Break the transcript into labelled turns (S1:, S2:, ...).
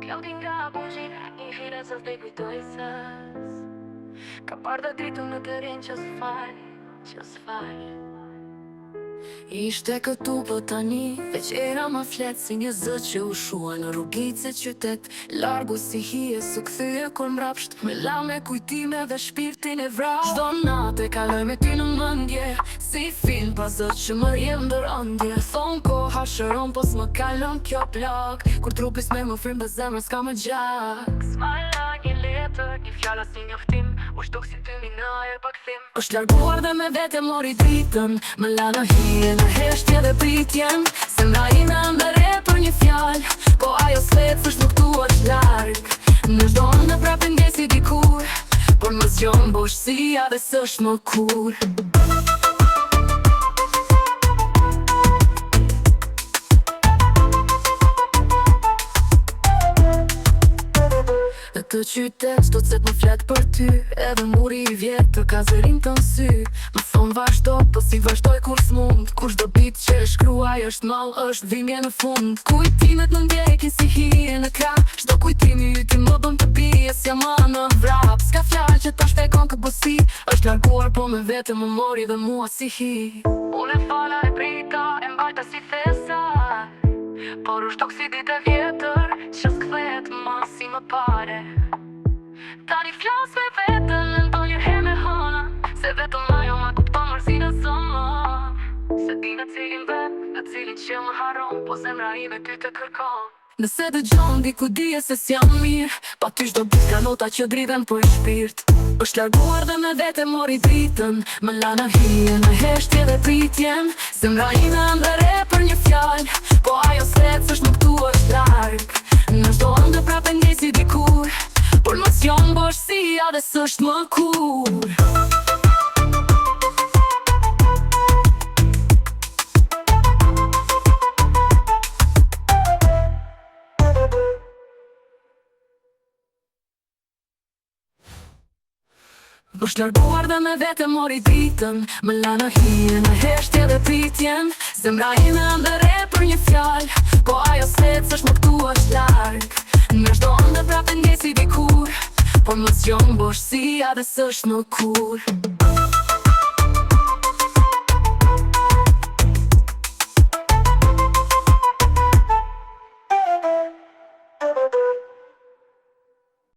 S1: T'jallë nga bujit, një hira zës dhe kujtoj sës Ka parë dhe dritu në të rinjë që s'fal Ishte këtu po tani, veç era ma fletë si një zë që u shua në rrugit se qytet Largu si hije, su këthyje kur mrapsht Me la me kujtime dhe shpirtin e vrasht Çdo natë e kaloj me ty në mëndje Si film pa zët që më rjem ndërëndje Thonë koha shëron po s'më kalon kjo plak Kur trupis me më frim dhe zemrën s'ka më gjak S'mala një letër, një fjalla si njoftim U shtuk si ty mina e pa këthim është larguar dhe me vete mori dritën Më la në hije në heshtje dhe pritjen Zemra ime ndëre për një fjall Po ajo s'let s'është nuk tu është larg Në çdo në prapë ndjesi dikur Por më zgjon boshësia dhe s'është më kur Në të qytet do t'set më flet për ty Edhe muri i vjetër ka zërin të nësy Më thonë vazhdo, po si vazhdoj kur s'mund Kush do bit që e shkruaj është mal, është vimje në fund Kujtimet në ndjekin si hije në krap Shdo kujtimi yti më bëm të bije s'ja ma në vrap S'ka fjall që ta shpekon këbosi është larguar po me vete më mori dhe mua si hi Unë e fala e prita, e mbajta si thesa Por u shtok si dit e vjetër që s'kvet ma si më pare Tani flas me vetën në ndonjë her me hana Se vetën ajo ma kupton mërzinë e zëma Se di në cilin vet, në cilin që më haron Po zemra ime ty të kërkon Nëse dëgjon diku dije se s'jam mirë Pa ty shdo bit ka nota që dridhen për shpirt është larguar dhe me vete mori dritën Më la në hije në heshtje dhe pritjen Zemra ime ndëre për një fjall Po ajo s'let s'është nuk tu është larg Në çdo ndë prapë ndjesi dikur Por më s'jon boshësia dhe s'është më kur është larguar dhe me vete mori dritën Më la në hije në heshtje dhe pritjen Zemra ime ndëre për një fjall Po ajo s'let s'është nuk tu është larg Në çdo ndë prapë ndjesi dikur Por më s'jon boshësia dhe s'është më kur